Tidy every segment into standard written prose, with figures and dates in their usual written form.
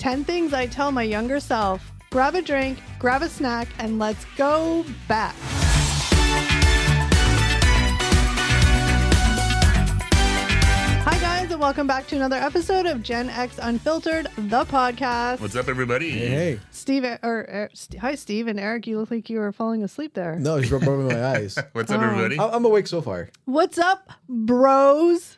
10 things I tell my younger self. Grab a drink, grab a snack, and let's go back. Hi guys, and welcome back to another episode of Gen X Unfiltered, the podcast. What's up, everybody? Hey. Steve, hi Steve and Eric, you look like you were falling asleep there. No, he's rubbing my eyes. What's up, everybody? I'm awake so far. What's up, bros?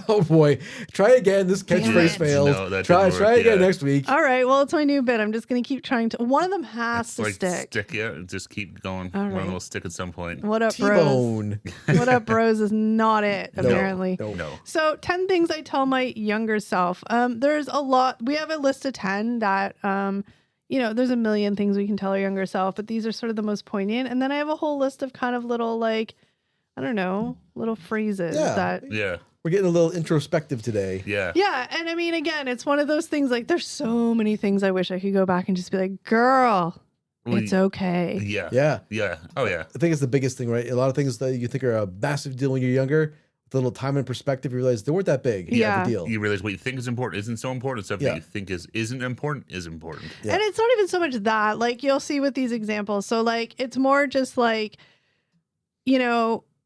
Oh boy. Try again. This catchphrase failed. No, that try didn't work, again yeah. next week. All right, well, it's my new bit. I'm just going to keep trying to. One of them has It's to like stick. yeah. Just keep going. All One right. of them will stick at some point. What up, bros? T-bone. What up, bros is not it, No, apparently. no. So 10 things I tell my younger self. There's a lot. We have a list of 10 that, there's a million things we can tell our younger self, but these are sort of the most poignant. And then I have a whole list of kind of little, little phrases Yeah. that. Yeah. We're getting a little introspective today. Yeah. Yeah. And I mean, again, it's one of those things like there's so many things I wish I could go back and just be like, girl, it's okay. Yeah. Yeah. Yeah. Oh, yeah. I think it's the biggest thing, right? A lot of things that you think are a massive deal when you're younger, with a little time and perspective, you realize they weren't that big. Yeah. Of a deal. You realize what you think is important isn't so important. Stuff Yeah. that you think isn't important is important. Yeah. And it's not even so much that, like, you'll see with these examples. So, like, it's more just like,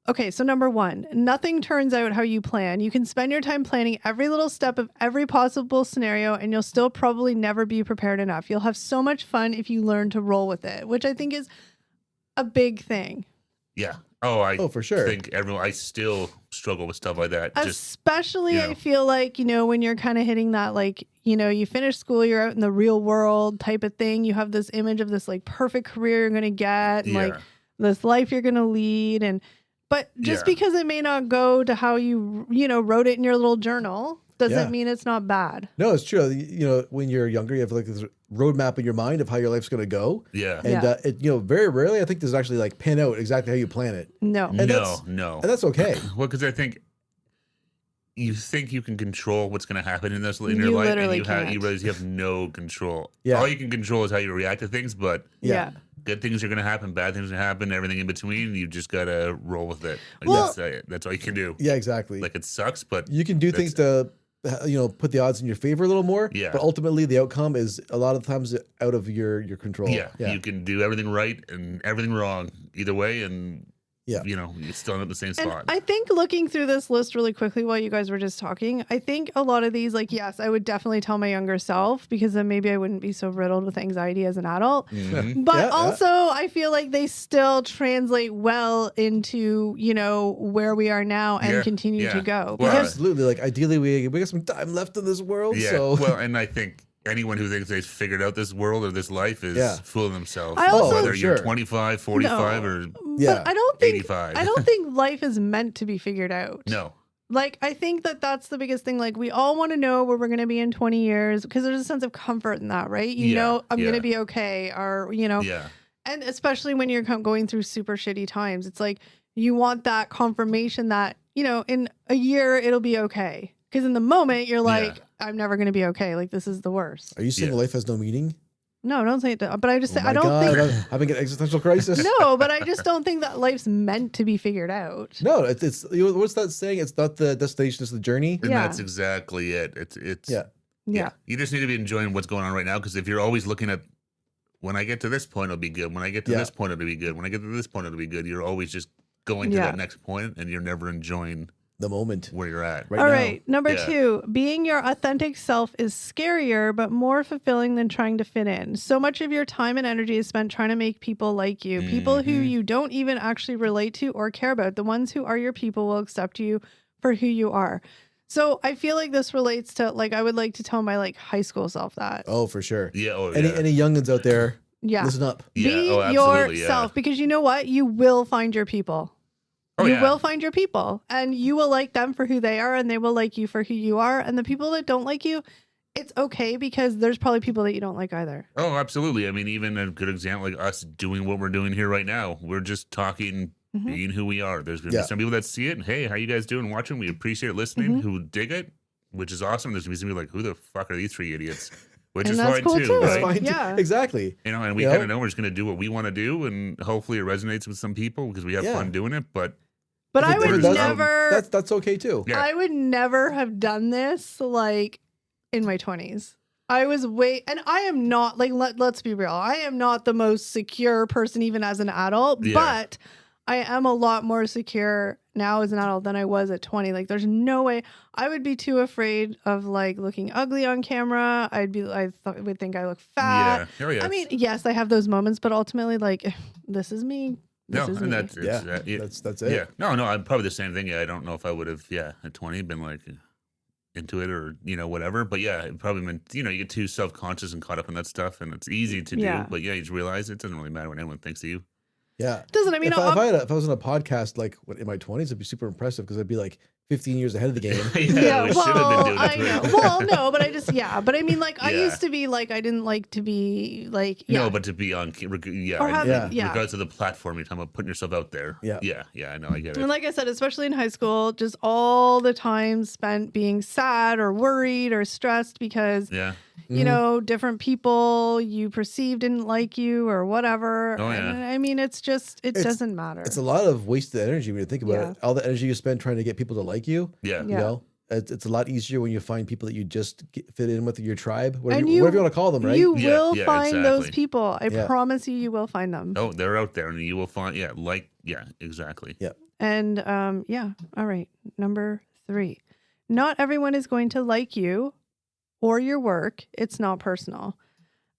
okay, so number one, nothing turns out how you plan. You can spend your time planning every little step of every possible scenario, and you'll still probably never be prepared enough. You'll have so much fun if you learn to roll with it, which I think is a big thing. Yeah. Oh, for sure. think I still struggle with stuff like that. Especially, I know. feel like, when you're kind of hitting that, like, you finish school, you're out in the real world type of thing. You have this image of this, like, perfect career you're going to get, and, like, this life you're going to lead. But just because it may not go to how you, wrote it in your little journal doesn't mean it's not bad. No, it's true. When you're younger, you have like this roadmap in your mind of how your life's going to go. Yeah. And, very rarely, I think there's actually like pan out exactly how you plan it. No. And No. And that's okay. Well, because I think you think you can control what's going to happen in your You life, literally and can't. you realize you have no control. Yeah. All you can control is how you react to things, but Yeah. good things are going to happen, bad things are going to happen, everything in between. You just got to roll with it. Like, Well- that's all you can do. Yeah, exactly. Like, it sucks, but You can do things to, put the odds in your favor a little more. Yeah. But ultimately, the outcome is a lot of times out of your control. yeah, you can do everything right and everything wrong either way, and Yeah. you're still at the same And spot. I think looking through this list really quickly while you guys were just talking, I think a lot of these, like, yes, I would definitely tell my younger self because then maybe I wouldn't be so riddled with anxiety as an adult. Mhm. But Yeah, also, I feel like they still translate well into, where we are now and Yeah, continue yeah. to go. Well, Because Absolutely. Like ideally, we got some time left in this world. Yeah, So well, and I think anyone who thinks they've figured out this world or this life is Yeah. fooling themselves. I also- Whether for you're sure. 25, 45, or Yeah. but I don't think 85. I don't think life is meant to be figured out. no. Like, I think that's the biggest thing. Like, we all want to know where we're going to be in 20 years because there's a sense of comfort in that, right? I'm going to be okay, or, Yeah. and especially when you're going through super shitty times, it's like you want that confirmation that, in a year it'll be okay. Because in the moment you're like, I'm never going to be okay. Like, this is the worst. are you saying Yeah. life has no meaning? No, don't say it. But I just, Oh my I don't God, think, I'm having an existential crisis. no, but I just don't think that life's meant to be figured out. No, it's what's that saying? It's not the destination, it's the journey. And Yeah. that's exactly it. It's Yeah. Yeah. You just need to be enjoying what's going on right now, because if you're always looking at when I get to this point, it'll be good. When I get to Yeah. this point, it'll be good. When I get to this point, it'll be good. You're always just going to Yeah. that next point, and you're never enjoying The moment. where you're at. Right All now. right. Number Yeah. 2, being your authentic self is scarier, but more fulfilling than trying to fit in. So much of your time and energy is spent trying to make people like you, people who Mhm. you don't even actually relate to or care about. The ones who are your people will accept you for who you are. So I feel like this relates to, like, I would like to tell my, like, high school self that. Oh, for sure. Yeah. Oh, Any yeah. any youngins out there, Yeah. listen up. Yeah. Be Oh, absolutely. yourself, Yeah. because you know what? You will find your people. Oh, You yeah. will find your people, and you will like them for who they are, and they will like you for who you are. And the people that don't like you, it's okay, because there's probably people that you don't like either. Oh, absolutely. I mean, even a good example, like us doing what we're doing here right now. We're just talking, Mhm. being who we are. There's going to Yeah. be some people that see it, and hey, how you guys doing watching? We appreciate listening, Mhm. who dig it, which is awesome. There's going to be some people like, who the fuck are these three idiots? Which And is that's fine cool too, too. That's right? fine. Yeah. Exactly. And we You kind know? of know we're just going to do what we want to do, and hopefully it resonates with some people because we have Yeah. fun doing it. But But If I it would doesn't, never, That's okay too. Yeah. I would never have done this, like, in my 20s. I was and I am not like, let's be real. I am not the most secure person even as an adult, but I am a lot more secure now as an adult than I was at 20. Like there's no way I would be too afraid of like looking ugly on camera. I would think I look fat. Yeah. Oh, yeah. I mean, yes, I have those moments, but ultimately like this is me. This is me. That's it. Yeah. No, I'm probably the same thing. Yeah. I don't know if I would have, at 20 been like into it or, whatever. But yeah, it probably meant, you get too self-conscious and caught up in that stuff and it's easy to do. But yeah, you just realize it doesn't really matter what anyone thinks of you. Yeah. Doesn't, I mean, if I was on a podcast like in my 20s, it'd be super impressive because I'd be like 15 years ahead of the game. I know. Well, no, but but I mean, like, I used to be like, I didn't like to be like, No, but to be on, regardless of the platform, you're talking about putting yourself out there. Yeah. I know, I get it. And like I said, especially in high school, just all the time spent being sad or worried or stressed because, different people you perceived didn't like you or whatever. Oh, yeah. And, I mean, it doesn't matter. It's a lot of wasted energy when you think about it. All the energy you spend trying to get people to like you. Yeah. You know, it's a lot easier when you find people that you just fit in with your tribe, whatever you want to call them, right? You will find those people. I promise you will find them. Oh, they're out there and you will find, exactly. Yeah. And all right. Number 3. Not everyone is going to like you or your work. It's not personal.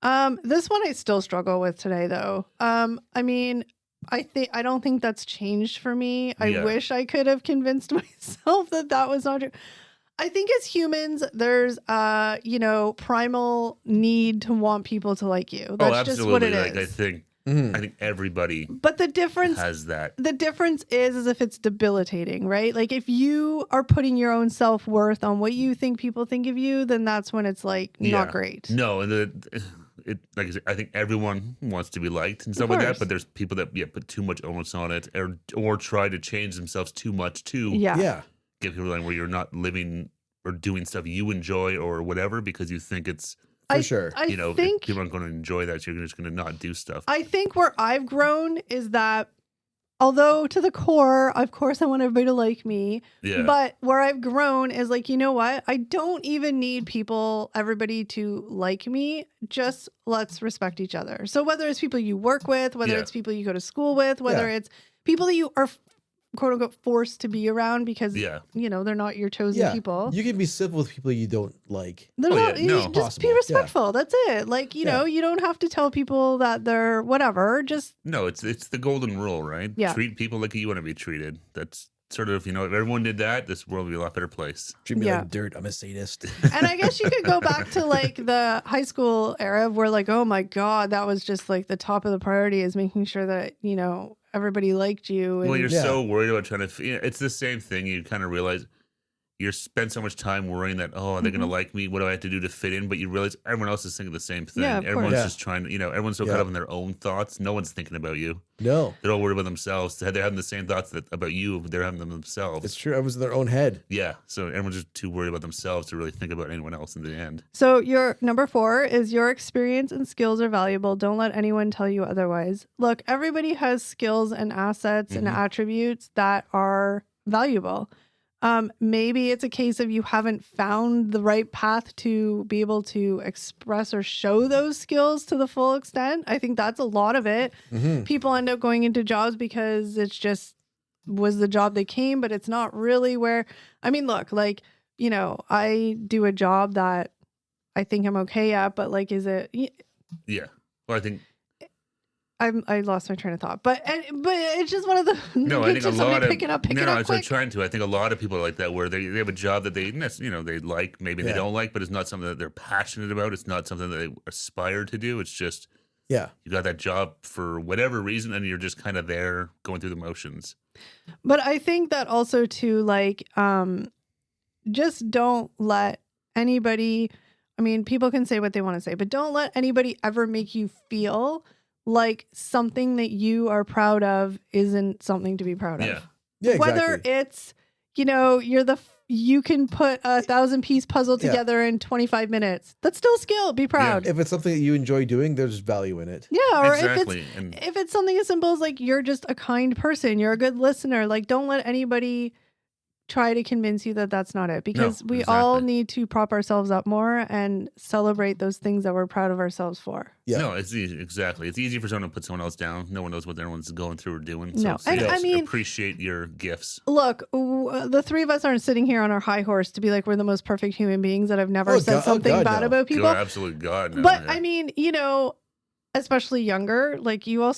This one I still struggle with today though. I mean, I don't think that's changed for me. I wish I could have convinced myself that was not true. I think as humans, there's primal need to want people to like you. That's just what it is. I think everybody but the difference has that. The difference is if it's debilitating, right? Like if you are putting your own self-worth on what you think people think of you, then that's when it's like not great. No, and like I said, I think everyone wants to be liked and stuff like that, but there's people that put too much onus on it or try to change themselves too much to get people like where you're not living or doing stuff you enjoy or whatever because you think it's for sure. I think people aren't going to enjoy that, so you're just going to not do stuff. I think where I've grown is that although to the core, of course, I want everybody to like me. Yeah. But where I've grown is like, you know what? I don't even need everybody to like me. Just let's respect each other. So whether it's people you work with, whether it's people you go to school with, whether it's people that you are quote unquote forced to be around because they're not your chosen people. You can be civil with people you don't like. Just be respectful. That's it. Like, you know, you don't have to tell people that they're whatever. Just it's the golden rule, right? Yeah. Treat people like you want to be treated. That's sort of, if everyone did that, this world would be a lot better place. Treat me like dirt. I'm a sadist. And I guess you could go back to like the high school era where like, oh my God, that was just like the top of the priority is making sure that, everybody liked you. And, well, you're so worried about trying to, it's the same thing. You kind of realize you spend so much time worrying that, are they going to like me? What do I have to do to fit in? But you realize everyone else is thinking the same thing. Yeah, everyone's just trying to, everyone's so caught up in their own thoughts. No one's thinking about you. No. They're all worried about themselves. They're having the same thoughts about you. They're having them themselves. It's true. Everyone's in their own head. Yeah. So everyone's just too worried about themselves to really think about anyone else in the end. So your number 4 is your experience and skills are valuable. Don't let anyone tell you otherwise. Look, everybody has skills and assets and attributes that are valuable. Maybe it's a case of you haven't found the right path to be able to express or show those skills to the full extent. I think that's a lot of it. People end up going into jobs because it's just was the job they came, but it's not really where, I mean, look, like, I do a job that I think I'm okay at, but like, is it? Yeah. Well, I think. I lost my train of thought, but it's just one of the I think a lot of picking up quick. I'm trying to. I think a lot of people are like that, where they have a job that they they like, maybe they don't like, but it's not something that they're passionate about. It's not something that they aspire to do. It's just you got that job for whatever reason, and you're just kind of there going through the motions. But I think that also too, like, just don't let anybody. I mean, people can say what they want to say, but don't let anybody ever make you feel like something that you are proud of isn't something to be proud of. Yeah, exactly. Whether it's, you can put a 1,000-piece puzzle together in 25 minutes. That's still skill. Be proud. If it's something that you enjoy doing, there's value in it. Yeah, or exactly. if it's something as simple as like you're just a kind person, you're a good listener. Like, don't let anybody try to convince you that that's not it, because we all need to prop ourselves up more and celebrate those things that we're proud of ourselves for. Yeah. No, it's easy. Exactly. It's easy for someone to put someone else down. No one knows what everyone's going through or doing. No, so and I mean, appreciate your gifts. Look, the three of us aren't sitting here on our high horse to be like we're the most perfect human beings that have never said something bad about people. Absolutely, God, no. But I mean, you know, especially younger, like we all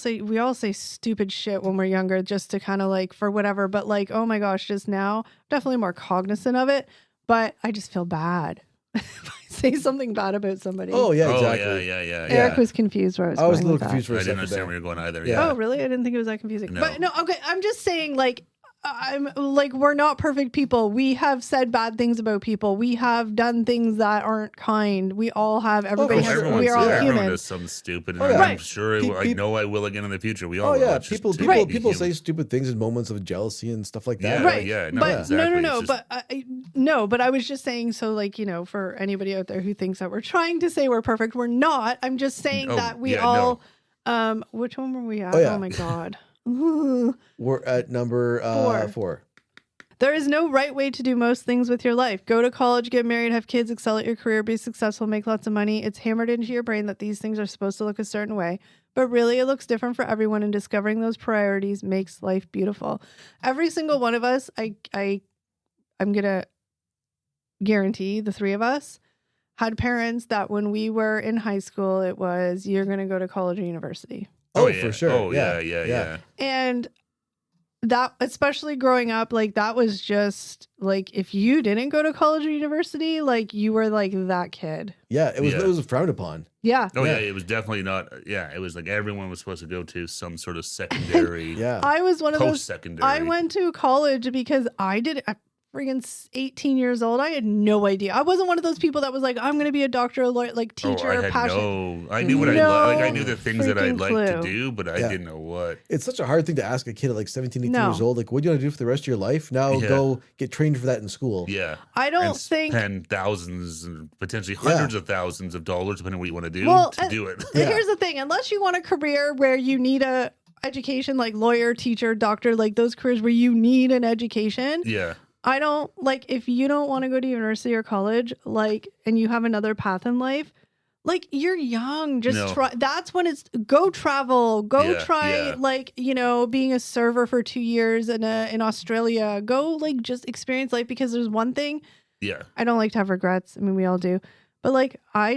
say stupid shit when we're younger, just to kind of like for whatever. But like, oh my gosh, just now, definitely more cognizant of it. But I just feel bad if I say something bad about somebody. Oh yeah, exactly. Oh, yeah. Eric was confused where I was a little confused for a second. I didn't understand where you're going either. Yeah. Oh really? I didn't think it was that confusing. No. But no, okay. I'm just saying, like, I'm like, we're not perfect people. We have said bad things about people. We have done things that aren't kind. We all have. Everybody has. We are all human. Everyone does something stupid, and I'm sure I know I will again in the future. We all. People say stupid things in moments of jealousy and stuff like that. Yeah, right. Yeah. No, but exactly. No. But I was just saying. So, like, you know, for anybody out there who thinks that we're trying to say we're perfect, we're not. I'm just saying that we all. No. Which one were we at? Oh my God. We're at number 4. There is no right way to do most things with your life. Go to college, get married, have kids, excel at your career, be successful, make lots of money. It's hammered into your brain that these things are supposed to look a certain way, but really it looks different for everyone, and discovering those priorities makes life beautiful. Every single one of us, I'm gonna guarantee the three of us had parents that when we were in high school, it was, you're gonna go to college or university. Oh, yeah. For sure. Oh, yeah. And that, especially growing up, like, that was just, like, if you didn't go to college or university, like, you were, like, that kid. Yeah, it was frowned upon. Yeah. Oh, yeah, it was definitely not, it was like everyone was supposed to go to some sort of secondary, I was one of those, post-secondary. I went to college because I did, friggin' 18 years old. I had no idea. I wasn't one of those people that was like, I'm going to be a doctor, a lawyer, like teacher, I knew what I knew the things that I'd like to do, but I didn't know what. It's such a hard thing to ask a kid at like 17, 18 years old. Like, what do you want to do for the rest of your life? Now go get trained for that in school. Yeah. I don't think. Spend thousands and potentially hundreds of thousands of dollars, depending on what you want to do, to do it. Here's the thing. Unless you want a career where you need a education, like lawyer, teacher, doctor, like those careers where you need an education. Yeah. I don't, like, if you don't want to go to university or college, like, and you have another path in life, like, you're young, just try. That's when it's go travel, try, like, you know, being a server for 2 years in Australia, go, like, just experience life, because there's one thing. Yeah. I don't like to have regrets. I mean, we all do. But like, I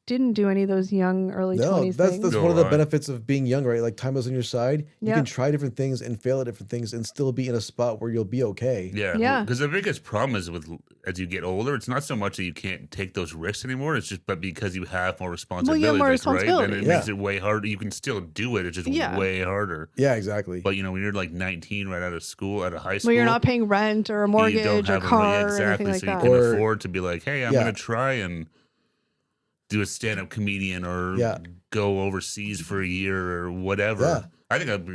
didn't do any of those young early 20s things. That's one of the benefits of being young, right? Like, time is on your side. You can try different things and fail at different things and still be in a spot where you'll be okay. Yeah. Because the biggest problem is as you get older, it's not so much that you can't take those risks anymore. It's just because you have more responsibilities, well, you have more responsibility. right? And it makes it way harder. You can still do it. It's just way harder. Yeah, exactly. But, you know, when you're like 19 right out of school, out of high school. Well, you're not paying rent or a mortgage or car or anything like that. So you can afford to be like, hey, I'm going to try and do a stand-up comedian or go overseas for a year or whatever. Yeah. I think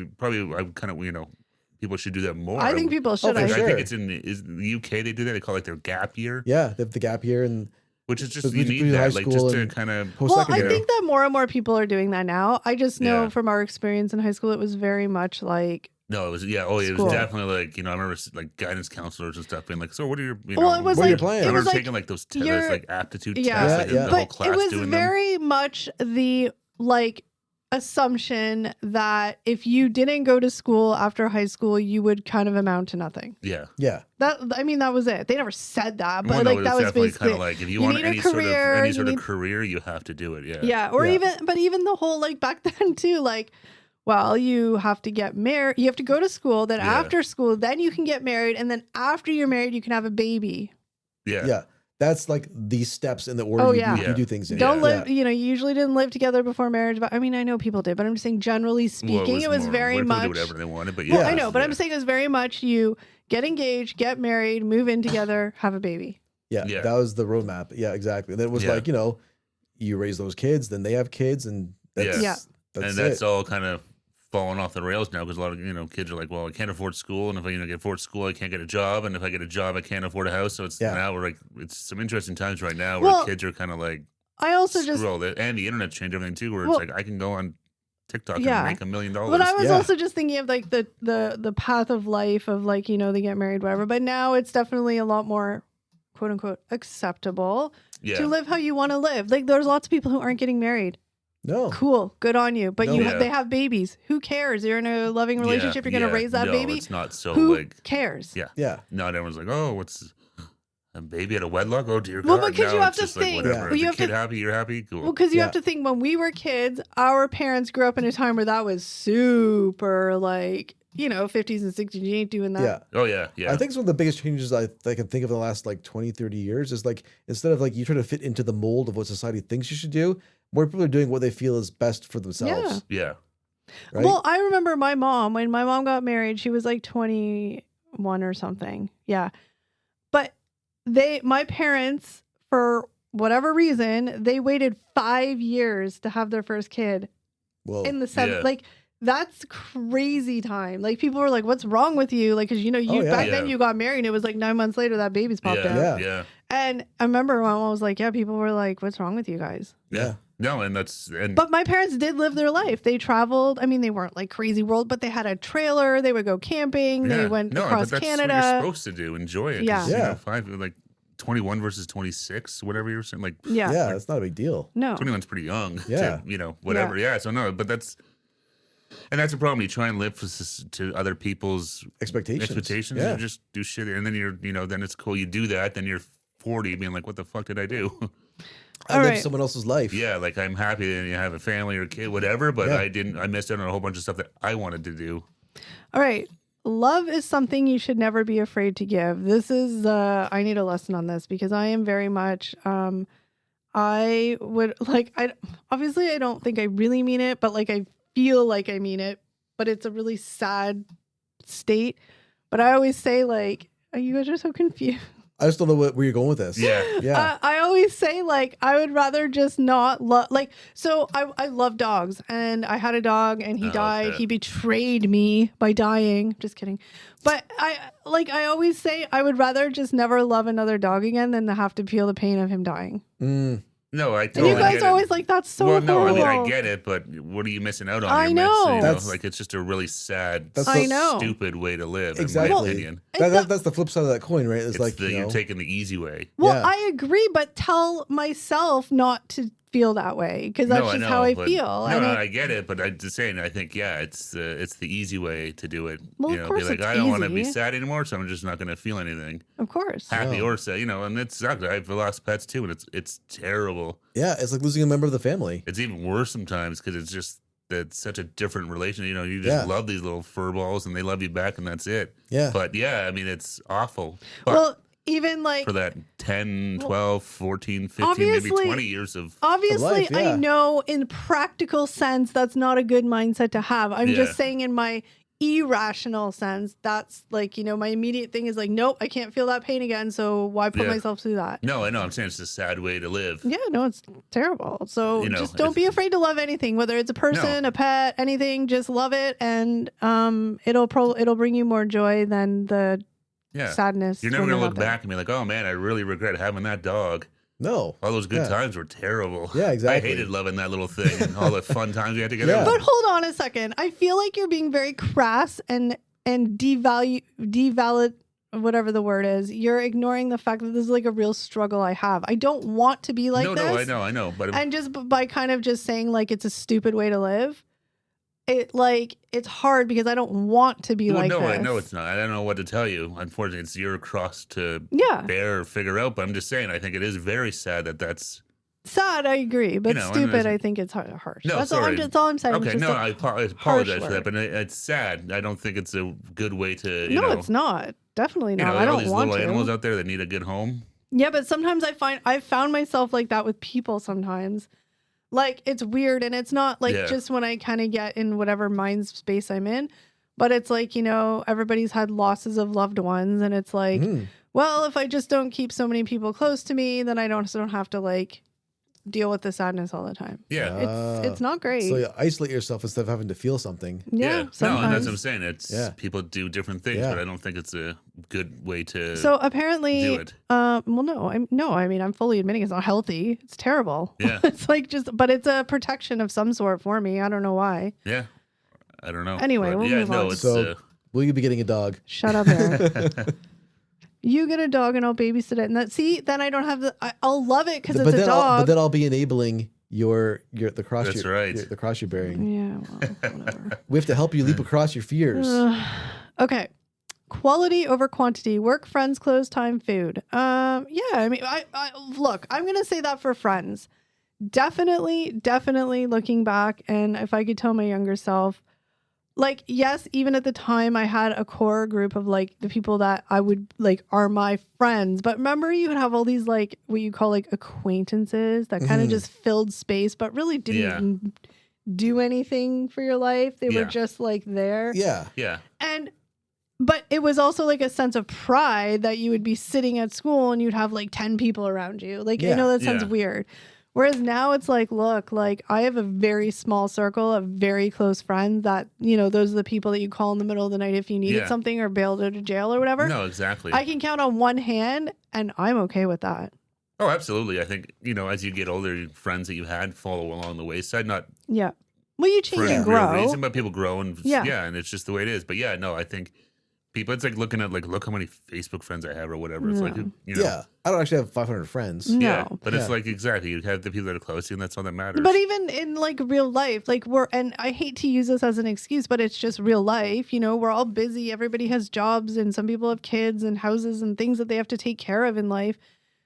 people should do that more. I think people should. I think it's in the UK they do that. They call it like their gap year. Yeah, they have the gap year, and which is just you need that, like, just to kind of. Well, I think that more and more people are doing that now. I just know from our experience in high school, it was very much like. No, it was it was definitely like, you know, I remember like guidance counselors and stuff being like, so what are your it was what are your plans? I remember taking like those like aptitude tests, the whole class it was doing very much the like assumption that if you didn't go to school after high school, you would kind of amount to nothing. Yeah. That was it. They never said that, but that was basically kind of like, if you want any sort of career, you have to do it. Even the whole, like, back then too, like, well, you have to get married. You have to go to school. Then after school, then you can get married. And then after you're married, you can have a baby. Yeah. That's like these steps in the order you do things in. Don't live, you know, you usually didn't live together before marriage. But I mean, I know people did, but I'm just saying, generally speaking, it was very much. Do whatever they wanted, but I know, but I'm saying it was very much you get engaged, get married, move in together, have a baby. Yeah. That was the roadmap. Yeah, exactly. And then it was like, you know, you raise those kids, then they have kids, and that's all kind of falling off the rails now, because a lot of, you know, kids are like, well, I can't afford school, and if I can afford school, I can't get a job, and if I get a job, I can't afford a house. So it's now we're like, it's some interesting times right now where kids are kind of like, I also and the internet changed everything too, where it's like I can go on TikTok and make $1 million. But I was also just thinking of like the path of life of like, you know, they get married, whatever. But now it's definitely a lot more, quote unquote, acceptable to live how you want to live. Like there's lots of people who aren't getting married. No. Cool. Good on you. But they have babies. Who cares? You're in a loving relationship. You're going to raise that baby. It's not so Who cares? Yeah. Yeah. Not everyone's like, oh, what's a baby at a wedlock? Oh, dear God. Well, because you have to think. Like, whatever. Is the kid happy? You're happy? Cool. Well, because you have to think when we were kids, our parents grew up in a time where that was super like, you know, 50s and 60s. You ain't doing that. Yeah. Oh, yeah. Yeah. I think some of the biggest changes I can think of in the last like 20, 30 years is like, instead of like you try to fit into the mold of what society thinks you should do, more people are doing what they feel is best for themselves. Yeah. Right? Well, I remember my mom, when my mom got married, she was like 21 or something. Yeah. But my parents, for whatever reason, they waited 5 years to have their first kid. Whoa. In the 70s. Like, that's crazy time. Like, people were like, what's wrong with you? Like, because, you know, back then you got married and it was like 9 months later that baby's popped out. Yeah. And I remember my mom was like, people were like, what's wrong with you guys? Yeah. No, but my parents did live their life. They traveled. I mean, they weren't like crazy world, but they had a trailer. They would go camping. They went across that's Canada. What you're supposed to do. Enjoy it. Yeah. You know, 21 versus 26, whatever you're saying. Like, yeah, it's not a big deal. No. 21's pretty young. Yeah. To, you know, whatever. Yeah. So no, but that's a problem. You try and live to other people's expectations. Yeah. You just do shit. And then then it's cool. You do that. Then you're 40 being like, what the fuck did I do? I lived someone else's life. Yeah, like I'm happy that you have a family or a kid, whatever, but I missed out on a whole bunch of stuff that I wanted to do. All right. Love is something you should never be afraid to give. This is, I need a lesson on this because I am very much, I would like, obviously I don't think I really mean it, but like I feel like I mean it, but it's a really sad state. But I always say like, oh, you guys are so confused. I just don't know where you're going with this. Yeah. I always say like I would rather just not love so I love dogs and I had a dog and he died. Okay. He betrayed me by dying. Just kidding. But I always say I would rather just never love another dog again than to have to feel the pain of him dying. No, I totally get it. You guys are always like, that's so horrible. No, I mean, I get it, but what are you missing out on? I know. Like, it's just a really sad, stupid way to live, exactly. in my opinion. That's the flip side of that coin, right? It's like you're taking the easy way. Well, I agree, but tell myself not to feel that way because that's just how I feel. I get it, but I'm just saying, I think, it's the easy way to do it. Well, of course, be like, I don't want to be sad anymore, so I'm just not going to feel anything. Of course. Happy or sad, and it sucks. I've lost pets too, and it's terrible. Yeah, it's like losing a member of the family. It's even worse sometimes because it's just that's such a different relation. You just love these little fur balls and they love you back and that's it. Yeah. But I mean, it's awful. But well, even like for that 10, 12, 14, 15, maybe 20 years of obviously life, I know in practical sense that's not a good mindset to have. I'm just saying in my irrational sense, that's like, my immediate thing is like, nope, I can't feel that pain again. So why put myself through that? No, I know. I'm saying it's a sad way to live. Yeah, no, it's terrible. So just don't be afraid to love anything, whether it's a person, a pet, anything. Just love it, and it'll bring you more joy than the sadness. You're never gonna look back and be like, oh man, I really regret having that dog. No. All those good times were terrible. Yeah, exactly. I hated loving that little thing and all the fun times we had together. But hold on a second. I feel like you're being very crass and devalid, whatever the word is. You're ignoring the fact that this is like a real struggle I have. I don't want to be like this. No, I know. But and just by kind of just saying like it's a stupid way to live. It's hard because I don't want to be like this. I know it's not. I don't know what to tell you. Unfortunately, it's your cross to bear or figure out. But I'm just saying, I think it is very sad that's sad. I agree, but stupid. I think it's harsh. No, that's all I'm saying. Okay, no, I apologize for that, but it's sad. I don't think it's a good way to. It's not. Definitely not. I don't want to. All these little animals out there that need a good home. Yeah, but sometimes I've found myself like that with people sometimes. Like, it's weird, and it's not like just when I kind of get in whatever mind space I'm in, but it's like, everybody's had losses of loved ones, and it's like, well, if I just don't keep so many people close to me, then I don't have to like deal with the sadness all the time. Yeah. It's not great. So you isolate yourself instead of having to feel something. Yeah. No, and that's what I'm saying. It's people do different things, but I don't think it's a good way to So apparently do it. Well, I'm fully admitting it's not healthy. It's terrible. Yeah. It's like but it's a protection of some sort for me. I don't know why. Yeah. I don't know. Anyway, we'll move on. So will you be getting a dog? Shut up, Eric. You get a dog and I'll babysit it, and then I don't have I'll love it because it's a dog. But then I'll be enabling the cross. That's right. The cross you're bearing. Yeah, well, whatever. We have to help you leap across your fears. Okay, quality over quantity. Work, friends, clothes, time, food. Yeah. I mean, I look. I'm gonna say that for friends. Definitely looking back, and if I could tell my younger self. Like, yes, even at the time I had a core group of like the people that I would like are my friends. But remember, you would have all these like what you call like acquaintances that kind of just filled space, but really didn't do anything for your life. They were just like there. Yeah. Yeah. But it was also like a sense of pride that you would be sitting at school and you'd have like 10 people around you. Like, I know that sounds weird. Whereas now it's like, look, like I have a very small circle of very close friends that, those are the people that you call in the middle of the night if you needed something or bailed out of jail or whatever. No, exactly. I can count on one hand and I'm okay with that. Oh, absolutely. I think, as you get older, your friends that you had follow along the wayside, not well, you change and real grow. reason, but people grow and and it's just the way it is. But I think people, it's like looking at look how many Facebook friends I have or whatever. It's like, I don't actually have 500 friends. No. Yeah, but it's like, exactly. You have the people that are close to you and that's all that matters. But even in like real life, like and I hate to use this as an excuse, but it's just real life. We're all busy. Everybody has jobs and some people have kids and houses and things that they have to take care of in life.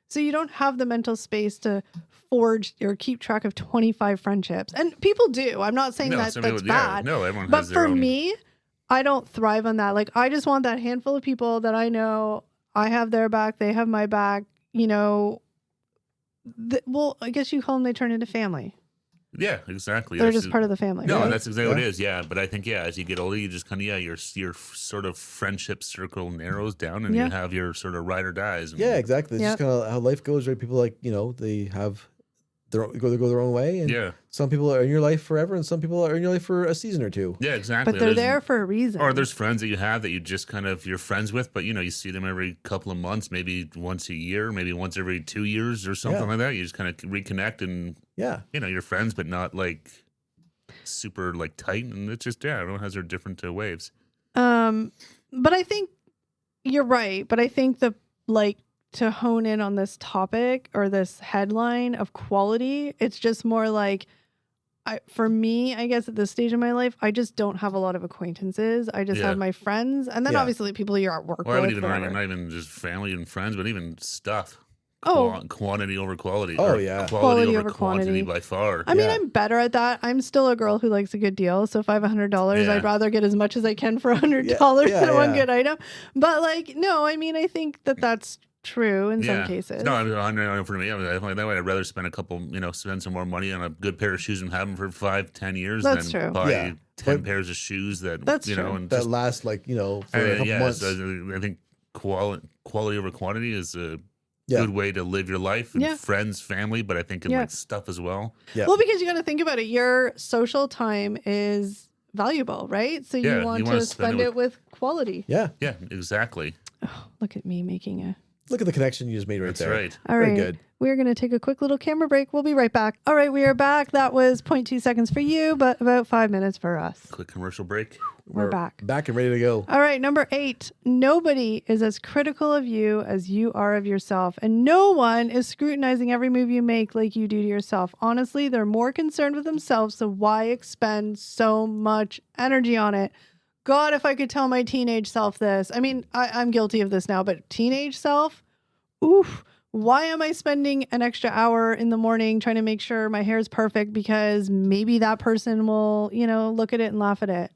So you don't have the mental space to forge or keep track of 25 friendships. And people do. I'm not saying that's bad. No, everyone has their own. But for me, I don't thrive on that. Like, I just want that handful of people that I know I have their back, they have my back, well, I guess you call them, they turn into family. Yeah, exactly. They're just part of the family. No, right? that's exactly what it is. Yeah, but I think as you get older, you just kind of your sort of friendship circle narrows down, and you have your sort of ride or dies. Yeah, exactly. It's just kind of how life goes. Right? People they have go their own way, and some people are in your life forever, and some people are in your life for a season or two. Yeah, exactly. But they're there for a reason. Or there's friends that you have that you just kind of you're friends with, but you see them every couple of months, maybe once a year, maybe once every 2 years or something like that. You just kind of reconnect and you're friends, but not like super like tight. And it's just everyone has their different waves. But I think you're right. But I think to hone in on this topic or this headline of quality, it's just more like, for me, I guess at this stage of my life, I just don't have a lot of acquaintances. I just have my friends, and then obviously people you're at work with. I would even not even just family and friends, but even stuff. Quantity over quality. Oh yeah, quality over quantity by far. I mean, I'm better at that. I'm still a girl who likes a good deal. So if I have $100, I'd rather get as much as I can for $100 than one good item. But no, I mean, I think that's true in some cases. No, I know for me, I'm definitely that way. I'd rather spend spend some more money on a good pair of shoes and have them for 5-10 years than buy 10 pairs of shoes that and that last for a couple months. So I think quality over quantity is a good way to live your life and friends, family, but I think in stuff as well. Yeah. Well, because you got to think about it, your social time is valuable, right? So you want to spend it with quality. Yeah. Yeah, exactly. Oh, look at me making a... Look at the connection you just made That's there. Right. All right. Very good. We're going to take a quick little camera break. We'll be right back. All right, we are back. That was 0.2 seconds for you, but about 5 minutes for us. Quick commercial break. We're back. Back and ready to go. All right, number 8. Nobody is as critical of you as you are of yourself, and no one is scrutinizing every move you make like you do to yourself. Honestly, they're more concerned with themselves, so why expend so much energy on it? God, if I could tell my teenage self this. I mean, I'm guilty of this now, but teenage self, oof. Why am I spending an extra hour in the morning trying to make sure my hair is perfect because maybe that person will, look at it and laugh at it?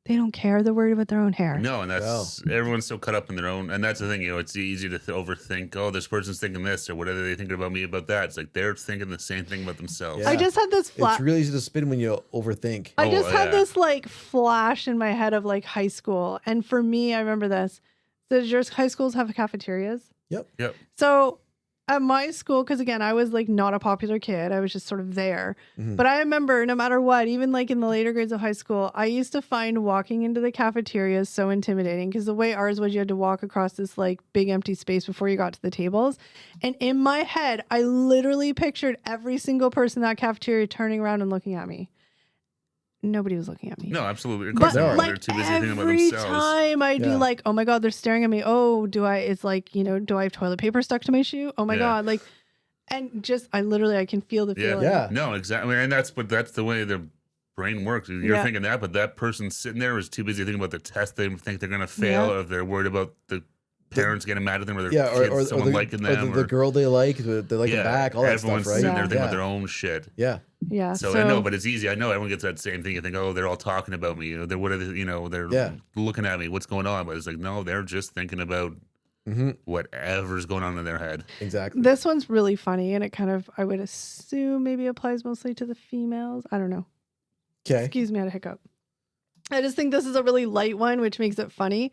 They don't care. They're worried about their own hair. No, and that's everyone's so caught up in their own. And that's the thing, it's easy to overthink. Oh, this person's thinking this, or what are they thinking about me about that? It's like they're thinking the same thing about themselves. Yeah. I just had this It's really easy to spin when you overthink. I just had this flash in my head of high school. And for me, I remember this. Does your high schools have cafeterias? Yep. So at my school, because again, I was like not a popular kid. I was just sort of there. But I remember no matter what, even like in the later grades of high school, I used to find walking into the cafeteria so intimidating because the way ours was, you had to walk across this like big empty space before you got to the tables. And in my head, I literally pictured every single person in that cafeteria turning around and looking at me. Nobody was looking at me. No, absolutely. Of course they weren't. Like They're too busy thinking about every themselves. time I'd be like, oh my God, they're staring at me. Oh, it's like, do I have toilet paper stuck to my shoe? Oh my God. Like, and just, I can feel the feeling. Yeah. No, exactly. And that's the way the brain works. You're thinking that, but that person sitting there is too busy thinking about the test. They think they're going to fail, or they're worried about the parents getting mad at them, or their kids, someone liking them, or the girl they like them back, all that stuff, right? Everyone's sitting there thinking about their own shit. Yeah. Yeah. So I know, but it's easy. I know everyone gets that same thing. You think, oh, they're all talking about me. They're they're looking at me. What's going on? But it's like, no, they're just thinking about whatever's going on in their head. Exactly. This one's really funny, and it kind of, I would assume, maybe applies mostly to the females. I don't know. Okay. Excuse me, I had a hiccup. I just think this is a really light one, which makes it funny.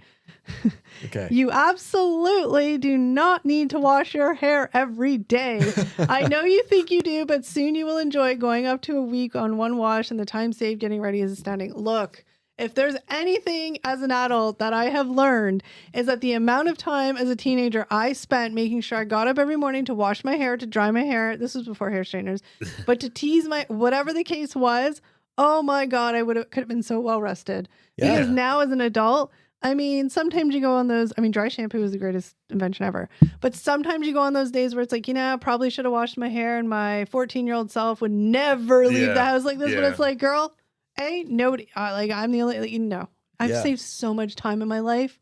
Okay. You absolutely do not need to wash your hair every day. I know you think you do, but soon you will enjoy going up to a week on one wash, and the time saved getting ready is astounding. Look, if there's anything as an adult that I have learned, is that the amount of time as a teenager I spent making sure I got up every morning to wash my hair, to dry my hair. This was before hair straighteners, but to tease whatever the case was. Oh my God, could have been so well rested. Yeah. Because now as an adult, I mean, sometimes you go on those, dry shampoo is the greatest invention ever. But sometimes you go on those days where it's like, probably should have washed my hair, and my 14-year-old self would never leave the house like this. But it's like, girl, nobody, I'm the only, I've saved so much time in my life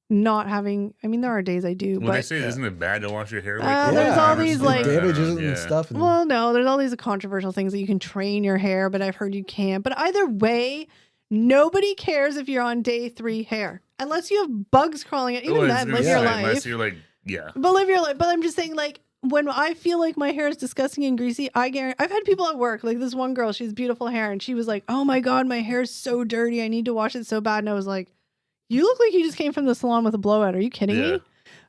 not having, there are days I do. Well, but they say, isn't it bad to wash your hair? There's all these damages and stuff. Well, no, there's all these controversial things that you can train your hair, but I've heard you can't. But either way, nobody cares if you're on day 3 hair, unless you have bugs crawling at even then. Live your life. Unless you're But live your life. But I'm just saying, like, when I feel like my hair is disgusting and greasy, I've had people at work, like this one girl, she has beautiful hair, and she was like, oh my God, my hair is so dirty. I need to wash it so bad. And I was like, you look like you just came from the salon with a blowout. Are you kidding me?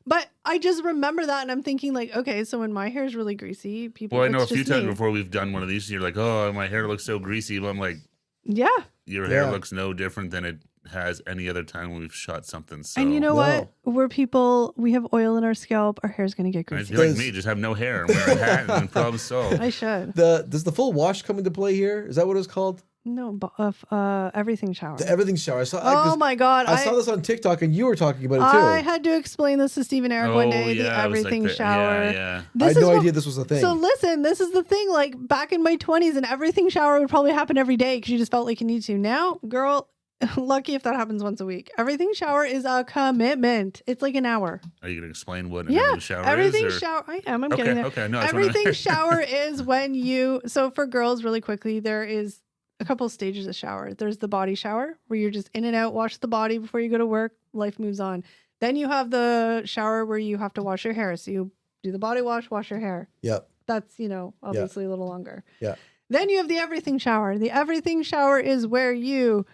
But I just remember that, and I'm thinking like, okay, so when my hair is really greasy, people. Well, I know a few times before we've done one of these, you're like, oh, my hair looks so greasy. But I'm like, your hair looks no different than it has any other time when we've shot something. So. And you know what? We have oil in our scalp. Our hair's going to get greasy. If you're like me, just have no hair and wear a hat and problem solved. I should. Does the full wash come into play here? Is that what it's called? No, everything shower. The everything shower. Oh my God. I saw this on TikTok, and you were talking about it too. I had to explain this to Steve and Eric one day, the everything shower. Yeah. I had no idea this was a thing. So listen, this is the thing. Like back in my 20s, an everything shower would probably happen every day because you just felt like you need to. Now, girl, lucky if that happens once a week. Everything shower is a commitment. It's like an hour. Are you going to explain what an everything shower everything is? Shower. I am. I'm getting there. Okay. No, everything shower is when you. So for girls, really quickly, there is a couple of stages of shower. There's the body shower where you're just in and out, wash the body before you go to work. Life moves on. Then you have the shower where you have to wash your hair. So you do the body wash your hair. Yep. That's, obviously a little longer. Yeah. Then you have the everything shower. The everything shower is where you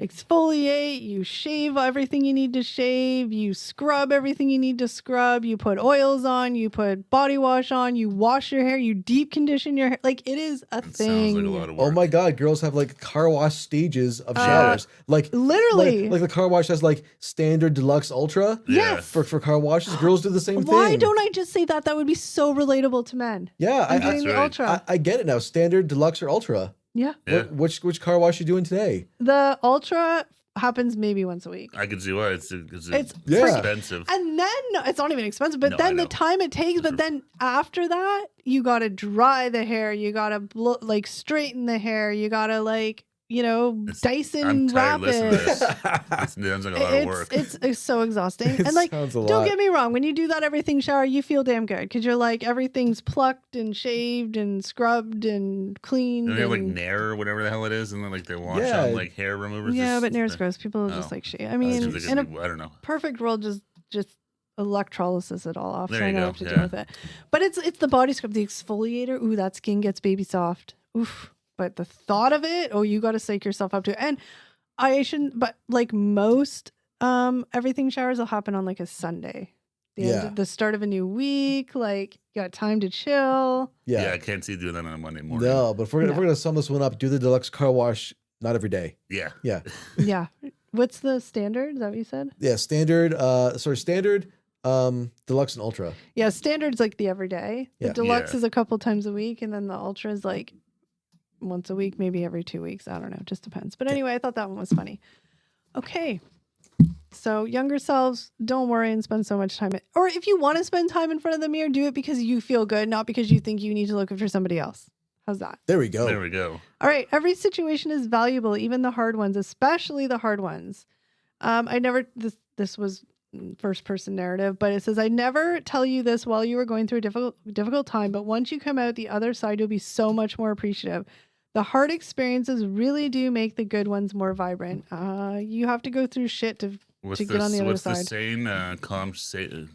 exfoliate, you shave everything you need to shave, you scrub everything you need to scrub, you put oils on, you put body wash on, you wash your hair, you deep condition your hair. Like, it is a thing. Sounds like a lot of work. Oh my God, girls have like car wash stages of showers. Like literally. Like the car wash has like standard, deluxe, ultra. Yes. For car washes, girls do the same thing. Why don't I just say that? That would be so relatable to men. Yeah, I'm doing the ultra. I get it now. Standard, deluxe, or ultra. Yeah. Which car wash you doing today? The ultra happens maybe once a week. I can see why it's expensive. And then it's not even expensive, but then the time it takes, but then after that, you got to dry the hair, you got to straighten the hair, you got to Dyson wrap it. It sounds like a lot of work. It's so exhausting. And don't get me wrong, when you do that everything shower, you feel damn good because you're like, everything's plucked and shaved and scrubbed and cleaned. And they have like Nair or whatever the hell it is, and then they wash on like hair removers. Yeah, but Nair's gross. People just shave. I mean, in a I don't know. Perfect world, just electrolysis it all off. There so I you know go. what to do with it. But it's the body scrub, the exfoliator. Ooh, that skin gets baby soft. Oof. But the thought of it, you got to psych yourself up to it. And I shouldn't, but like most everything showers will happen on like a Sunday. The start of a new week, like you got time to chill. Yeah, I can't see doing that on a Monday morning. No, but if we're gonna sum this one up, do the deluxe car wash not every day. Yeah. Yeah. What's the standard? Is that what you said? Yeah, standard, deluxe and ultra. Yeah, standard's like the everyday. The deluxe is a couple times a week, and then the ultra is like once a week, maybe every 2 weeks. I don't know. Just depends. But anyway, I thought that one was funny. Okay. So younger selves, don't worry and spend so much time. Or if you want to spend time in front of the mirror, do it because you feel good, not because you think you need to look for somebody else. How's that? There we go. All right. Every situation is valuable, even the hard ones, especially the hard ones. This was first person narrative, but it says, I never tell you this while you were going through a difficult time, but once you come out the other side, you'll be so much more appreciative. The hard experiences really do make the good ones more vibrant. You have to go through shit to get on the other side. What's the saying?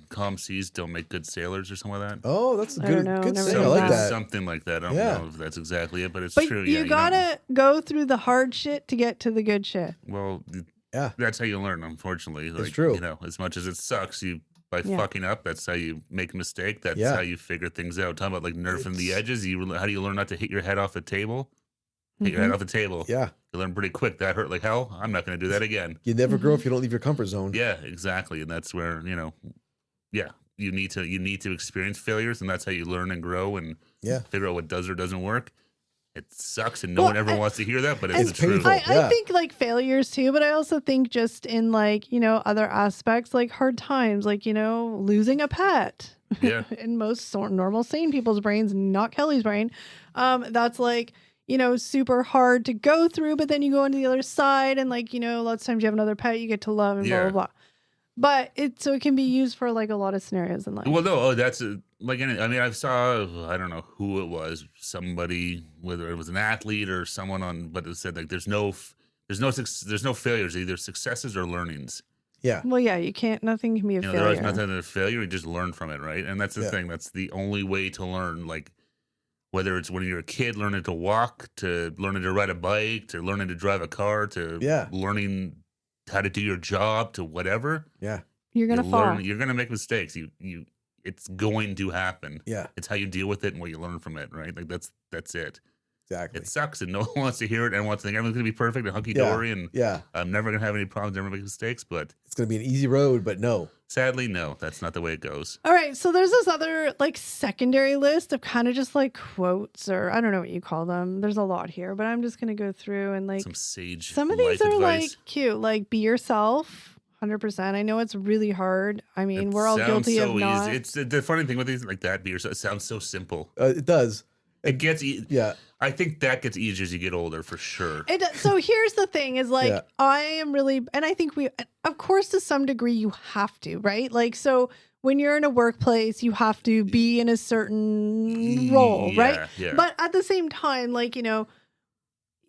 Calm seas don't make good sailors or something like that? Oh, that's a good saying. I like that. Something like that. I don't know if that's exactly it, but it's true. You gotta go through the hard shit to get to the good shit. Well, that's how you learn, unfortunately. It's true. You know, as much as it sucks, by fucking up, that's how you make a mistake. That's how you figure things out. Talking about like nerfing the edges. How do you learn not to hit your head off the table? Hit your head off the table. Yeah. You learn pretty quick. That hurt like hell. I'm not going to do that again. You never grow if you don't leave your comfort zone. Yeah, exactly. And that's where, you need to experience failures, and that's how you learn and grow and figure out what does or doesn't work. It sucks, and no one ever wants to hear that, but it's the truth. I think like failures too, but I also think just in like, other aspects, like hard times, like, losing a pet. Yeah. In most normal sane people's brains, not Kelly's brain. That's like, super hard to go through, but then you go into the other side and like, lots of times you have another pet you get to love and blah, blah, blah. But it can be used for like a lot of scenarios in life. Well, no, that's like, I mean, I don't know who it was, somebody, whether it was an athlete or someone but it said like, there's no failures, either successes or learnings. Yeah. Well, yeah, nothing can be a failure. There is nothing a failure. You just learn from it. Right. And that's the thing. That's the only way to learn. Like, whether it's when you're a kid learning to walk, to learning to ride a bike, to learning to drive a car, to learning how to do your job, to whatever. Yeah. You're going to fall. You're going to make mistakes. It's going to happen. Yeah. It's how you deal with it and what you learn from it, right? Like that's it. Exactly. It sucks and no one wants to hear it and wants to think everyone's going to be perfect and hunky-dory and I'm never going to have any problems, never make mistakes, but it's going to be an easy road, but no. Sadly, no, that's not the way it goes. All right, so there's this other like secondary list of kind of just like quotes, or I don't know what you call them. There's a lot here, but I'm just going to go through and like some of these are advice. Like cute, like be yourself. 100%. I know it's really hard. I mean, we're all guilty of not. It's the funny thing with these like that. Be yourself. It sounds so simple. It does. It gets I think that gets easier as you get older, for sure. So here's the thing: is like I am really, and I think of course, to some degree, you have to, right? Like, so when you're in a workplace, you have to be in a certain role, right? Yeah. But at the same time, like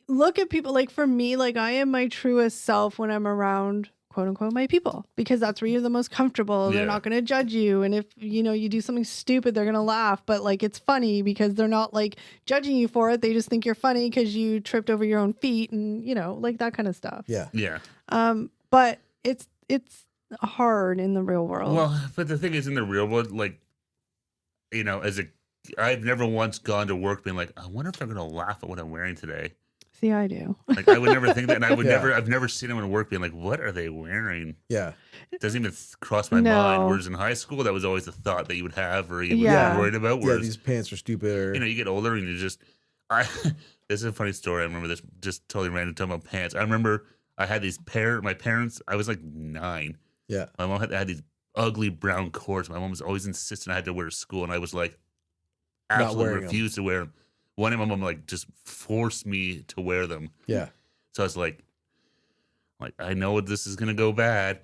look at people. Like for me, like I am my truest self when I'm around, quote unquote, my people, because that's where you're the most comfortable. They're not going to judge you. And if, you do something stupid, they're going to laugh, but like, it's funny because they're not like judging you for it. They just think you're funny because you tripped over your own feet and, like that kind of stuff. Yeah. Yeah. But it's hard in the real world. Well, but the thing is in the real world, like, I've never once gone to work being like, I wonder if they're going to laugh at what I'm wearing today. See, I do. Like I would never think that, and I would I've never seen anyone at work being like, "What are they wearing?" Yeah, it doesn't even cross my mind. Whereas in high school, that was always a thought that you would have, or you would be worried about. Whereas, these pants are stupid. Or you get older and you just, this is a funny story. I remember this just totally random talking about pants. I remember I had these my parents. I was like 9. Yeah, my mom had these ugly brown cords. My mom was always insisting I had to wear to school, and I was like, absolutely refused to wear them. One day my mom like just forced me to wear them. Yeah. So I was like I know this is gonna go bad.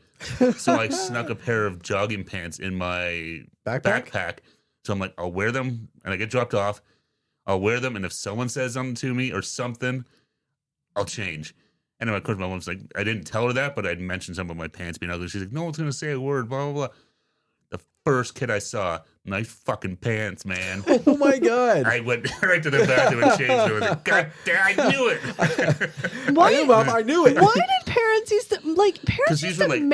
So I snuck a pair of jogging pants in my backpack. So I'm like, I'll wear them, and I get dropped off. I'll wear them, and if someone says something to me or something, I'll change. And then of course my mom's like, I didn't tell her that, but I'd mentioned something about my pants being ugly. She's like, no one's gonna say a word, blah blah blah. the first kid I saw, nice fucking pants, man. Oh my God. I went right to the bathroom and changed. I was like, God damn, I knew it. I knew, Mom, I knew it. Why did parents used to make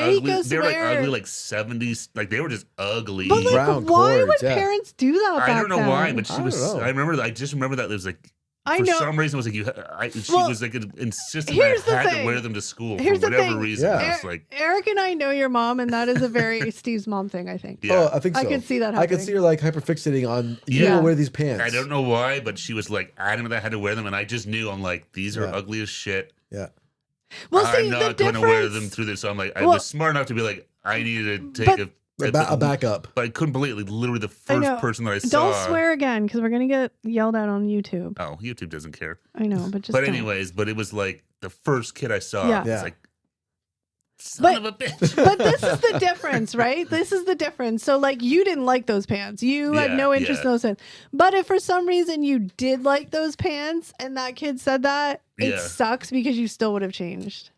ugly, us they were wear like ugly, like 70s, like they were just ugly. But like, Brown why cords, would parents do that back I don't know then? why, but she was. know. I just remember that it was like. I For know. some reason, it was like she was like insistent here's I the had thing. to wear them to school Here's for the whatever thing. reason. Yeah. I was like, Eric and I know your mom, and that is a very Steve's mom thing, I think. yeah. Oh, I think so. I could see that I could happening. see her like hyperfixating on, you Yeah. will wear these pants. I don't know why, but she was like adamant that I had to wear them, and I just knew. I'm like, these are Yeah. ugly as shit. Yeah. Well, I'm see, not the going to wear them difference. through this. So I'm like, I was smart enough to be like, I needed to take A backup. But I couldn't believe it. Like, literally the I first know. person that I saw. Don't swear again, because we're gonna get yelled at on YouTube. Oh, YouTube doesn't care. I know, but just. But don't. anyways, but it was like the first kid I saw. Yeah. It's Yeah. like, son of a bitch. But this is the difference, right? This is the difference. So, like, you didn't like those pants. You had Yeah, no interest yeah. in those pants. But if for some reason you did like those pants and that kid said that, it Yeah. sucks because you still would have changed.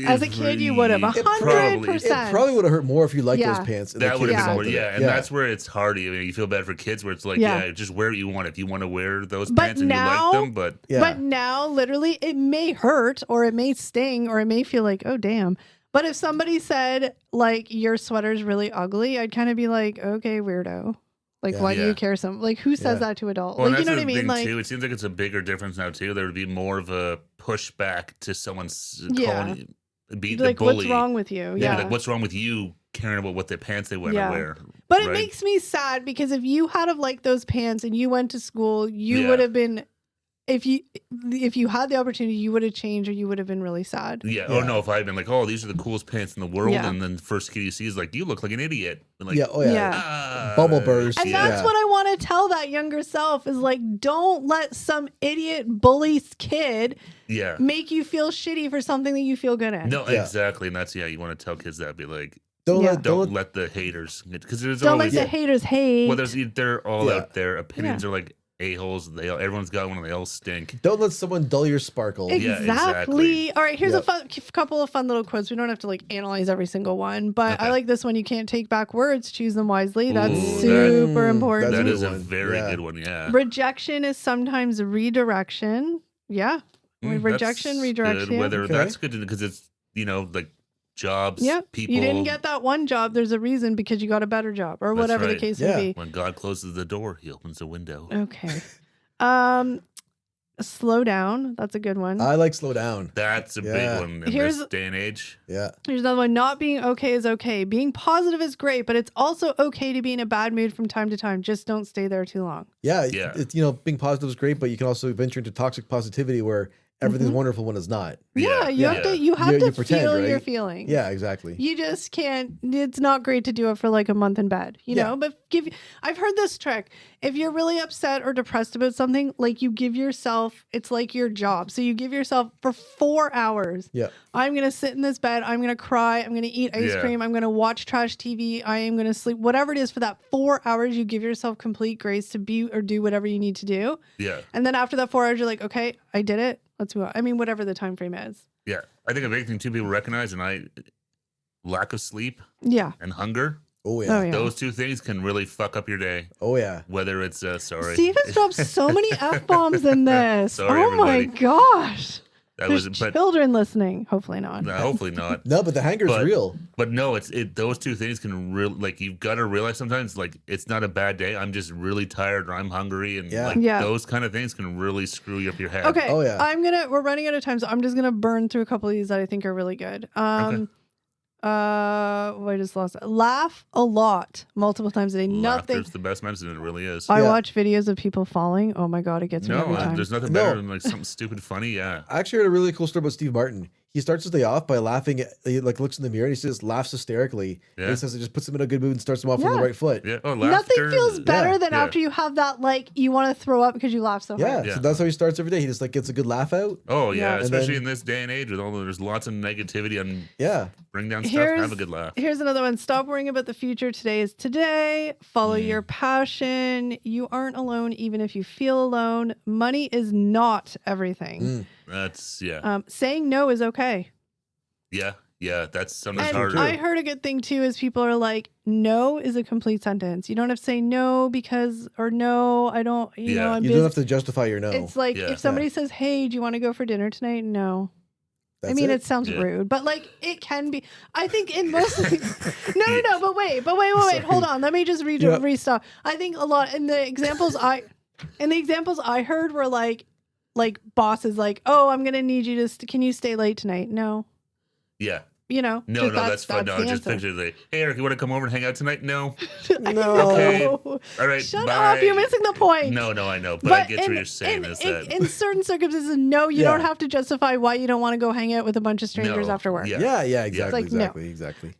As a kid, you would have. It 100%. probably would have hurt more if you liked Yeah. those pants. And That the would kid have been insulted more, it. yeah. And that's where it's hard. I mean, you feel bad for kids where it's like, Yeah. yeah, just wear what you want if you want to wear those But pants and now- you like them. But Yeah. But now, literally, it may hurt or it may sting or it may feel like, oh, damn. But if somebody said, like, your sweater's really ugly, I'd kind of be like, okay, weirdo. Like, Yeah. why do Yeah. you care so much? Like, who says Yeah. that to adults? well, Like, you that's know what the I mean? thing Like, too. It seems like it's a bigger difference now too. There would be more of a pushback to someone's Yeah. calling being like the bully. what's wrong with you? Yeah, Yeah. like what's wrong with you caring about what the pants they want Yeah. to wear? But it right? makes me sad because if you had of liked those pants and you went to school, you Yeah. would have been, if you had the opportunity, you would have changed or you would have been really sad. Yeah. Oh Yeah. no, if I had been like, oh, these are the coolest pants in the world, Yeah. and then the first kid you see is like, you look like an idiot. And like, Yeah. Oh, yeah. Yeah. Bubble burst. And Yeah. that's what I want to tell that younger self is like, don't let some idiot bully kid Yeah. make you feel shitty for something that you feel good in. No, Yeah. exactly, and that's you want to tell kids that, be like, Don't Yeah. let, don't let the haters, because there's Don't always let the haters hate. well, they're all Yeah. out there. Opinions are like a-holes. Everyone's got one and they all stink. don't let someone dull your sparkle. Yeah, Exactly. exactly. All right, here's Yep. a couple of fun little quotes. We don't have to like analyze every single one, but I Okay. like this one. You can't take back words, choose them wisely. That's Ooh, super that- important. that's That good is a one. very Yeah. good one, yeah. Rejection is sometimes redirection. Yeah. Rejection, That's redirection. good. Yeah. Whether Okay. that's good because it's, like jobs, Yeah. people. You didn't get that one job. There's a reason because you got a better job or That's whatever the right. case Yeah. may be. When God closes the door, he opens the window. Okay. Slow down. That's a good one. I like slow down. That's a Yeah. big one in Here's- this day and age. Yeah. Here's another one. Not being okay is okay. Being positive is great, but it's also okay to be in a bad mood from time to time. Just don't stay there too long. Yeah. Yeah. It's, being positive is great, but you can also venture into toxic positivity where everything's wonderful when it's not. Yeah, you Yeah. have to. You have You to pretend, feel right? your feelings. Yeah, exactly. You just can't. It's not great to do it for like a month in bed, you Yeah. know. But I've heard this trick. If you're really upset or depressed about something, like you give yourself, it's like your job. So you give yourself for 4 hours. Yeah. I'm gonna sit in this bed. I'm gonna cry. I'm gonna eat ice Yeah. cream. I'm gonna watch trash TV. I am gonna sleep. Whatever it is for that 4 hours, you give yourself complete grace to be or do whatever you need to do. Yeah. And then after that 4 hours, you're like, okay, I did it. Let's move on. I mean, whatever the time frame is. Yeah. I think a big thing too people recognize, and lack of sleep Yeah. and hunger. Oh yeah. Oh yeah. Those two things can really fuck up your day. Oh yeah. Whether it's sorry. Steve has dropped so many F bombs in this. Sorry, oh my everybody. gosh. That There's was, but children listening. Hopefully not. no, hopefully not. No, but the hanger's But- real. But no, those two things can really, like, you've got to realize sometimes, like, it's not a bad day. I'm just really tired or I'm hungry, and Yeah. like Yeah. those kind of things can really screw you up your head. Okay. Oh, yeah. We're running out of time, so I'm just gonna burn through a couple of these that I think are really good. I just lost it. Laugh a lot multiple times a day. Nothing. Laughter's the best medicine. It really is. I Yeah. watch videos of people falling. Oh my god, it gets me No, every time. there's nothing No. better than like something stupid funny. Yeah. I actually heard a really cool story about Steve Martin. He starts his day off by laughing. He like looks in the mirror and he just laughs hysterically. Yeah. And he says it just puts him in a good mood and starts him off on Yeah. the right foot. Yeah. Oh, Nothing laughter. feels better than Yeah. after you have that, like, you want to throw up because you laugh so Yeah. hard. Yeah. So that's how he starts every day. He just like gets a good laugh out. Oh yeah, Yeah. And especially then- in this day and age with there's lots of negativity and Yeah. bring down stuff. Here's- Have a good laugh. Here's another one. Stop worrying about the future. Today is today. Follow your passion. You aren't alone, even if you feel alone. Money is not everything. That's yeah. Saying no is okay. Yeah. Yeah, that's sometimes And harder. I heard a good thing too is people are like, no is a complete sentence. You don't have to say no because, or no, I don't, you know, I'm You busy. don't have to justify your no. It's like if somebody says, hey, do you want to go for dinner tonight? No. That's it sounds rude, but like it can be. I think in most no, but wait, hold on. Let me just restop. I think a lot in the examples I heard were like bosses like, oh, I'm gonna need you to. Can you stay late tonight? No. Yeah. You know. No, that's fine. No, just picture like, hey, Eric, you want to come over and hang out tonight? No. No. Okay. All right. Shut bye. up. You're missing the point. No, I know. But I get what you're saying. In certain circumstances, no, you don't have to justify why you don't want to go hang out with a bunch of strangers after work. Yeah, exactly. Like, exactly.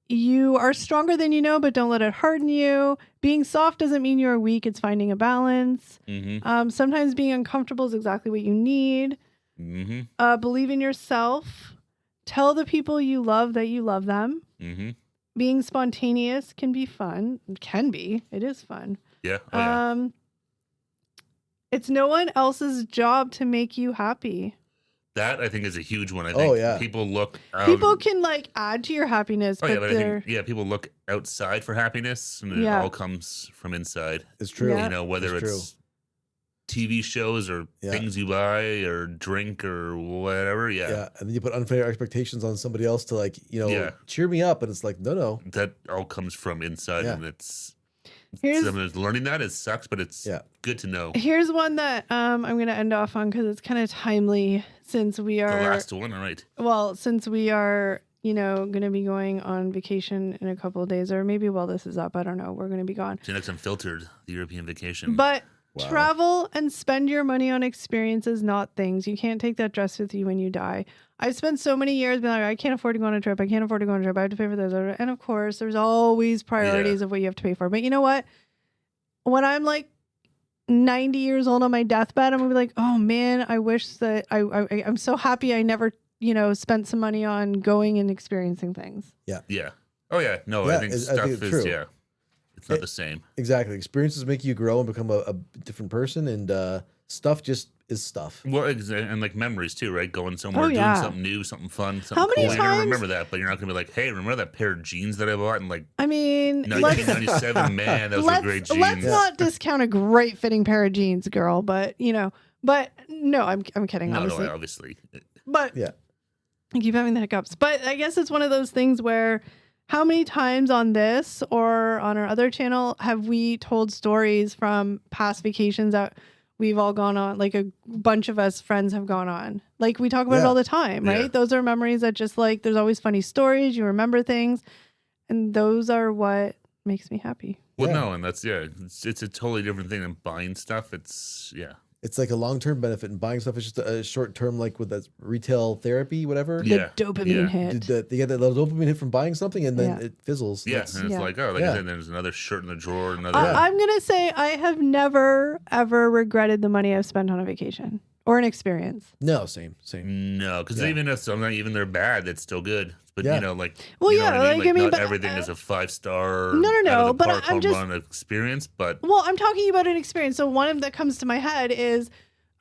You are stronger than you know, but don't let it harden you. Being soft doesn't mean you're weak. It's finding a balance. Mm-hmm. Sometimes being uncomfortable is exactly what you need. Mm-hmm. Believe in yourself. Tell the people you love that you love them. Mm-hmm. Being spontaneous can be fun. It is fun. Yeah. Oh, yeah. It's no one else's job to make you happy. That I think is a huge one. I think people look. People can like add to your happiness, but they're... people look outside for happiness, and it all comes from inside. It's true. You know, whether it's TV shows or things you buy or drink or whatever. Yeah. And then you put unfair expectations on somebody else to like, cheer me up. And it's like, no. That all comes from inside. And it's learning that. It sucks, but it's good to know. Here's one that I'm going to end off on because it's kind of timely since we are. The last one, all right. Well, since we are, going to be going on vacation in a couple of days, or maybe while this is up, I don't know. We're going to be gone. So next Unfiltered, the European vacation. But travel and spend your money on experiences, not things. You can't take that dress with you when you die. I've spent so many years being like, I can't afford to go on a trip. I have to pay for this. And of course, there's always priorities of what you have to pay for. But you know what? When I'm like 90 years old on my deathbed, I'm going to be like, oh man, I wish that I'm so happy I never, spent some money on going and experiencing things. Yeah. Yeah. Oh yeah. No, I think stuff is true. It's not the same. Exactly. Experiences make you grow and become a different person, and stuff just is stuff. Well, and like memories too, right? Going somewhere, doing something new, something fun, something cool. You're going to remember that, but you're not going to be like, hey, remember that pair of jeans that I bought? And like, 1997, man, those were great jeans. Let's not discount a great fitting pair of jeans, girl, but no, I'm kidding, obviously. No, obviously. But I keep having the hiccups. But I guess it's one of those things where how many times on this or on our other channel have we told stories from past vacations that we've all gone on, like a bunch of us friends have gone on? Like we talk about it all the time, right? Yeah. Those are memories that just like, there's always funny stories, you remember things, and those are what makes me happy. Well, no, and that's, it's a totally different thing than buying stuff. It's like a long-term benefit, and buying stuff is just a short-term, like with that retail therapy, whatever. The dopamine hit. You get that little dopamine hit from buying something, and then it fizzles. Yeah, and it's like, I said, there's another shirt in the drawer. I'm going to say I have never, ever regretted the money I've spent on a vacation or an experience. No, same. No, because even if some, even they're bad, it's still good. But not everything is a 5-star. No. But I'm just experience. But I'm talking about an experience. So one that comes to my head is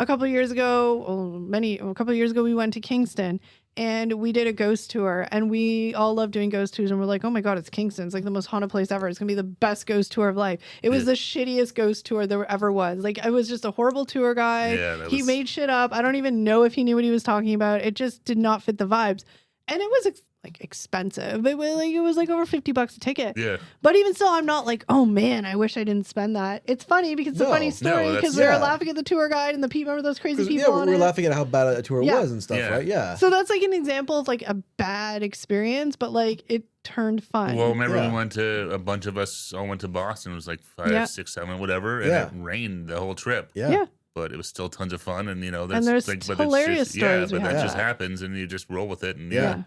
a couple of years ago. We went to Kingston and we did a ghost tour, and we all love doing ghost tours. And we're like, oh my god, it's Kingston! It's like the most haunted place ever. It's gonna be the best ghost tour of life. It was the shittiest ghost tour there ever was. Like, it was just a horrible tour guide. He made shit up. I don't even know if he knew what he was talking about. It just did not fit the vibes. And it was expensive. It was like over $50 a ticket. Yeah. But even still, I'm not like, oh man, I wish I didn't spend that. It's funny because it's a funny story because we were laughing at the tour guide and the people, remember those crazy people on it? We were laughing at how bad a tour was and stuff, right? Yeah. So that's like an example of like a bad experience, but like it turned fun. Well, remember we went to, a bunch of us all went to Boston. It was like 5, 6, 7, whatever. And it rained the whole trip. Yeah. But it was still tons of fun. And there's hilarious stories. But that just happens and you just roll with it. And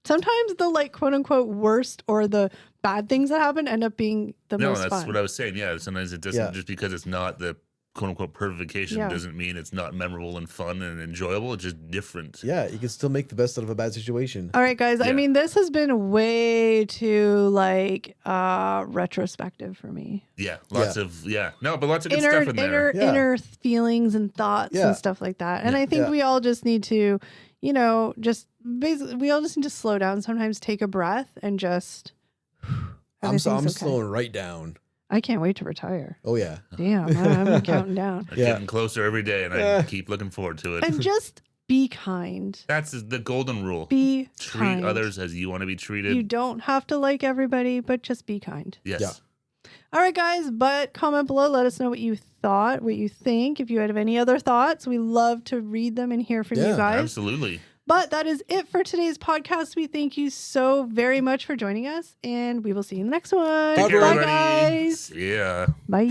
sometimes the like quote unquote worst or the bad things that happen end up being the most fun. That's what I was saying. Yeah, sometimes it doesn't just because it's not the quote unquote perfect vacation doesn't mean it's not memorable and fun and enjoyable. It's just different. Yeah, you can still make the best out of a bad situation. All right, guys. I mean, this has been way too like retrospective for me. Yeah, lots of but lots of good stuff in there. Inner feelings and thoughts and stuff like that. And I think we all just need to, you know, just basically we all just need to slow down. Sometimes take a breath and just. I'm slowing right down. I can't wait to retire. Oh, yeah. Damn, I'm counting down. I'm getting closer every day, and I keep looking forward to it. And just be kind. That's the golden rule. Treat kind. Others as you want to be treated. You don't have to like everybody, but just be kind. Yes. Yeah. All right, guys, but comment below. Let us know what you thought, what you think. If you have any other thoughts, we love to read them and hear from you guys. Absolutely. But that is it for today's podcast. We thank you so very much for joining us, and we will see you in the next one. Bye, guys. Yeah. Bye.